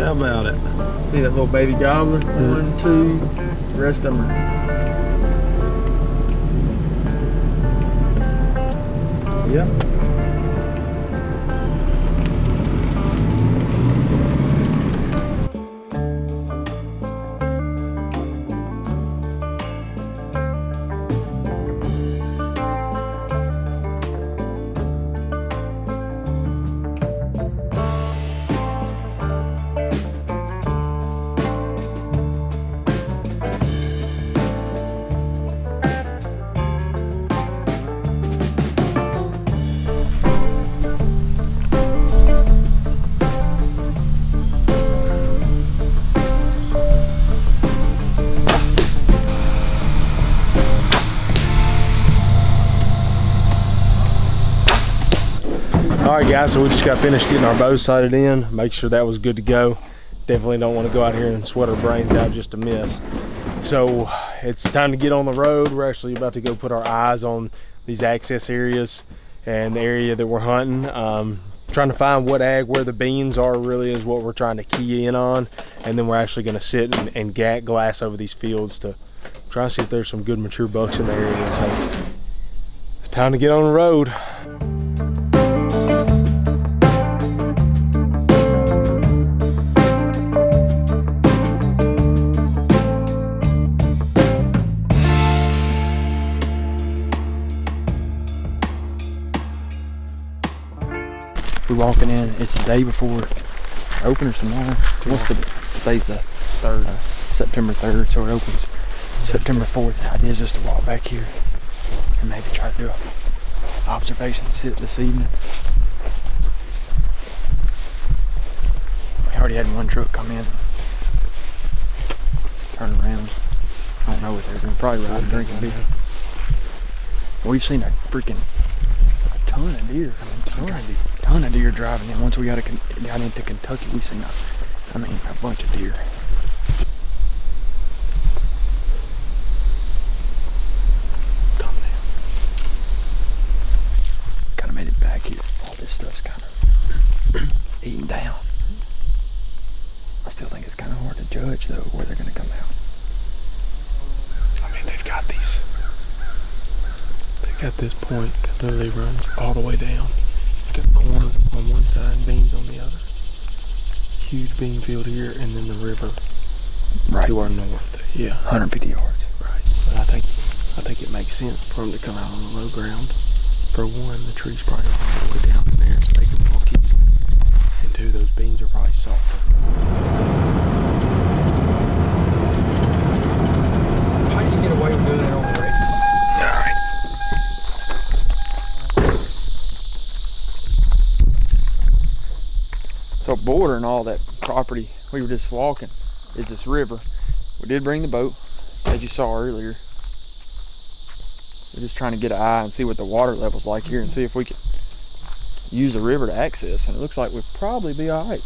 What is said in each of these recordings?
How about it? See that little baby gobbler? 1, 2, the rest of them are. Yep. All right, guys, so we just got finished getting our bow sighted in, make sure that was good to go. Definitely don't want to go out here and sweat our brains out just to miss. So it's time to get on the road. We're actually about to go put our eyes on these access areas and the area that we're hunting. Trying to find what ag where the beans are really is what we're trying to key in on, and then we're actually going to sit and glass over these fields to try and see if there's some good mature bucks in the area. So it's time to get on the road. We're walking in. It's the day before openers tomorrow. What's the today's the 3rd, September 3rd, so it opens September 4th. The idea is just to walk back here and maybe try to do an observation sit this evening. We already had one truck come in, turn around. I don't know what they're doing. Probably riding, drinking beer. We've seen a freaking ton of deer. I mean, ton of deer driving in. Once we got into Kentucky, we seen a bunch of deer. Kind of made it back here. All this stuff's kind of eating down. I still think it's kind of hard to judge though where they're going to come out. I mean, they've got this point that literally runs all the way down. Got corn on one side and beans on the other. Huge bean field here, and then the river Right. to our north. Yeah, 150 yards. right. But I think it makes sense for them to come out on the low ground. For one, the trees probably are all the way down in there, so they can walk in. And two, those beans are probably softer. How do you get away with doing it on the radio? So bordering all that property we were just walking is this river. We did bring the boat, as you saw earlier. We're just trying to get an eye and see what the water level's like here and see if we can use the river to access. And it looks like we'll probably be all right.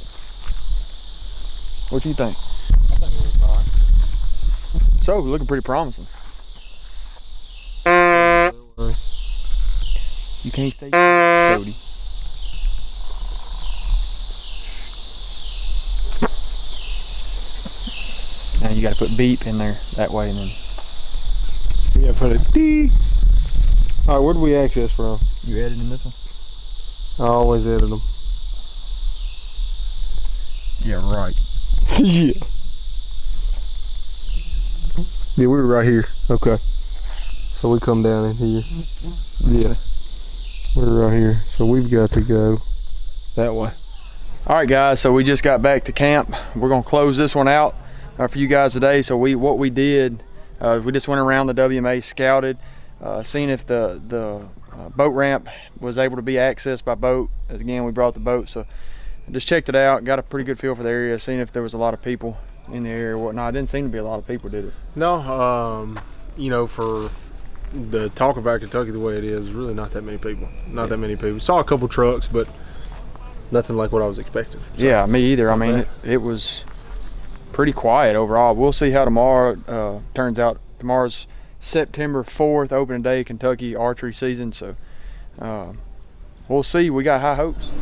What do you think? I think we're fine. So, we're looking pretty promising. You can't stay, Cody. Now you gotta put beep in there that way, and then Yeah, put a D. All right, where do we access from? you editing this one? I always edit them. Yeah, right. Yeah. Yeah, we were right here. Okay. So we come down in here. Yeah. We're right here. So we've got to go that way. All right, guys. So we just got back to camp. We're gonna close this one out for you guys today. So what we did, we just went around the WMA, scouted, seen if the boat ramp was able to be accessed by boat. Again, we brought the boat, so just checked it out. Got a pretty good feel for the area. Seen if there was a lot of people in the area or whatnot. It didn't seem to be a lot of people, did it? No, you know, for the talk about Kentucky the way it is, really not that many people. Not that many people. Saw a couple trucks, but nothing like what I was expecting. So, yeah, me either. I mean, it was pretty quiet overall. We'll see how tomorrow turns out. Tomorrow's September 4th, opening day, Kentucky archery season. So we'll see. We got high hopes.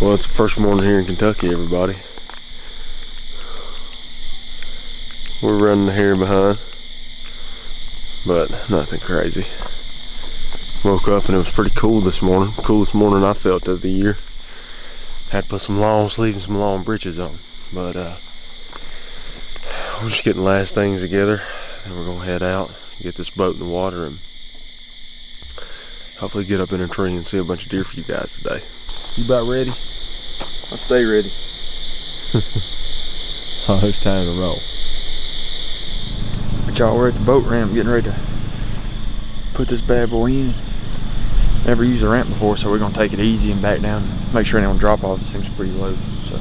Well, it's the first morning here in Kentucky, everybody. We're running the hare behind, but nothing crazy. Woke up and it was pretty cool this morning. Coolest morning I felt of the year. Had to put some long sleeves and some long breeches on, but we're just getting the last things together. Then we're gonna head out, get this boat in the water, and hopefully get up in a tree and see a bunch of deer for you guys today. You about ready? I'll stay ready. Oh, it's time to roll. But y'all, we're at the boat ramp getting ready to put this bad boy in. Never used the ramp before, so we're gonna take it easy and back down and make sure it don't drop off. It seems pretty low, so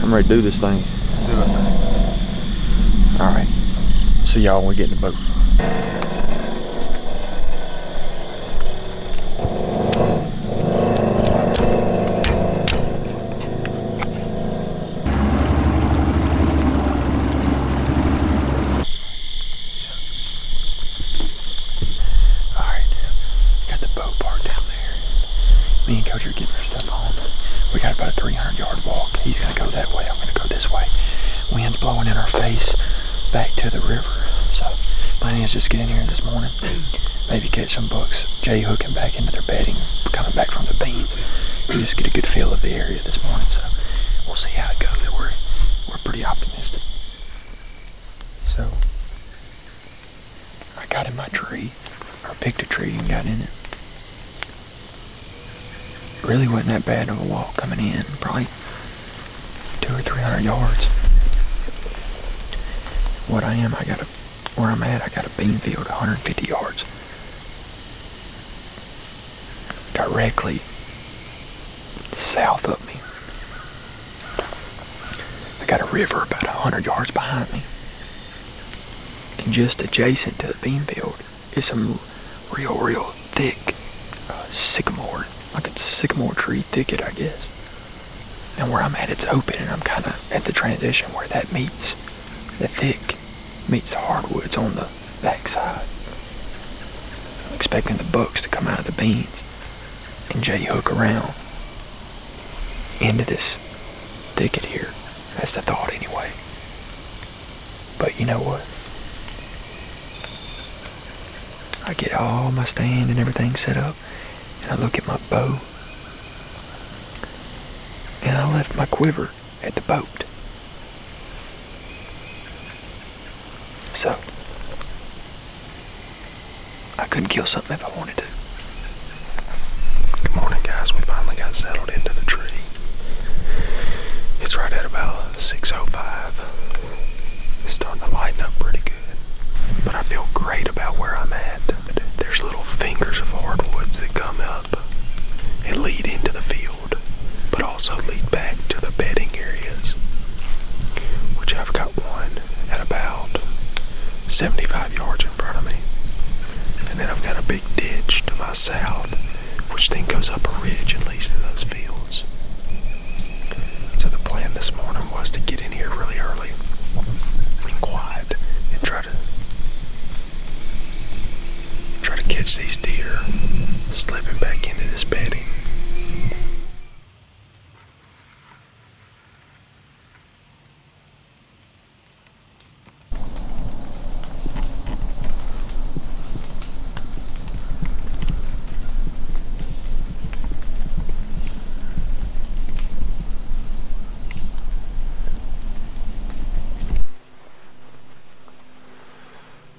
I'm ready to do this thing. Let's do it. All right, see y'all when we get in the boat. Me and Cody are getting our stuff on. We got about a 300-yard walk. He's gonna go that way, I'm gonna go this way. Wind's blowing in our face back to the river. So plan is just get in here this morning, maybe catch some bucks, jay hooking back into their bedding, coming back from the beans, and just get a good feel of the area this morning. So we'll see how it goes. We're pretty optimistic. So I got in my tree, or picked a tree and got in it. Really wasn't that bad of a walk coming in, probably 200 or 300 yards. Where I'm at, I got a bean field 150 yards. Directly south of me. I got a river about 100 yards behind me. And just adjacent to the bean field is some real thick sycamore. Like a sycamore tree thicket, I guess. And where I'm at, it's open, and I'm kind of at the transition where that meets the thick, meets the hardwoods on the backside. I'm expecting the bucks to come out of the beans and jay hook around into this thicket here. That's the thought anyway. But you know what? I get all my stand and everything set up. I look at my bow, and I left my quiver at the boat. So, I couldn't kill something if I wanted to. Good morning, guys. We finally got settled into the tree. It's right at about 6:05. It's starting to lighten up pretty good, but I feel great about where I'm at. There's little fingers of hardwoods that come up and lead into the field, but also lead back to the bedding areas, which I've got one at about 75 yards in front of me. And then I've got a big ditch to my south, which then goes up a ridge and leads to those fields. So the plan this morning was to get in here really early and quiet and try to catch these deer slipping back into this bedding.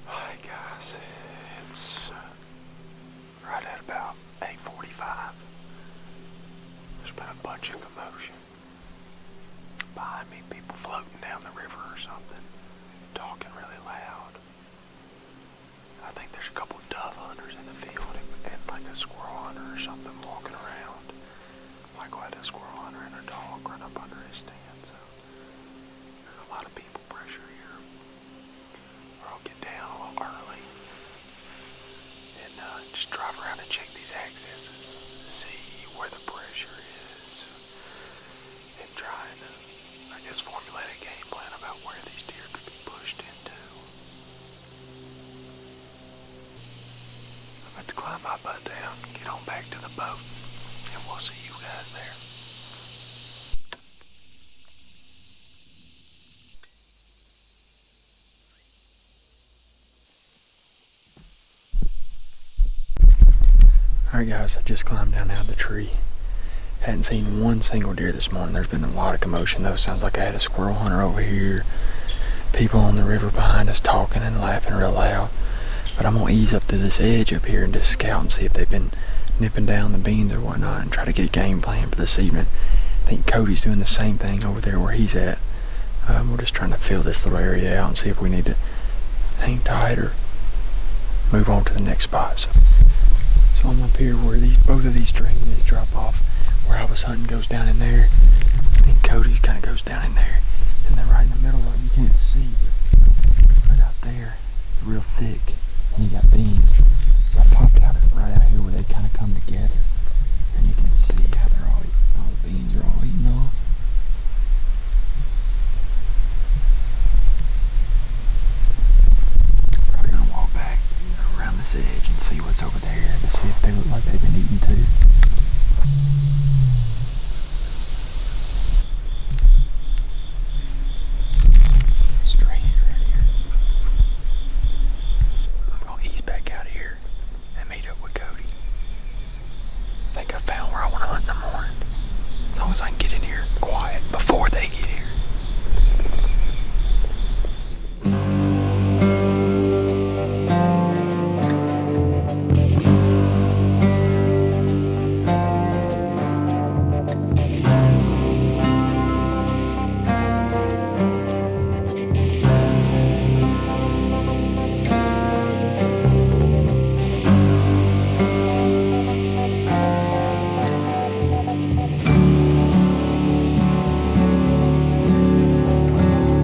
Alright guys, it's right at about 8:45. There's been a bunch of commotion. Behind me, people floating down the river or something, talking really loud. I think there's a couple of dove hunters in the field and like a squirrel hunter or something walking around. Michael had a squirrel hunter and a dog run up under his stand, so there's a lot of people pressure here. I'll get down a little early and just drive around and check these accesses, see where the pressure is, and try and, I guess, formulate a game plan about where these deer could be pushed into. I'm about to climb my butt down, get on back to the boat, and we'll see you Alright guys, I just climbed down out of the tree. Hadn't seen one single deer this morning. There's been a lot of commotion though. Sounds like I had a squirrel hunter over here. People on the river behind us talking and laughing real loud. But I'm gonna ease up to this edge up here and just scout and see if they've been nipping down the beans or whatnot and try to get a game plan for this evening. I think Cody's doing the same thing over there where he's at. We're just trying to fill this little area out and see if we need to hang tight or move on to the next spot. So I'm up here where both of these streams drop off. Where I was hunting goes down in there. I think Cody's kind of goes down in there. And then right in the middle of it, you can't see, but right out there.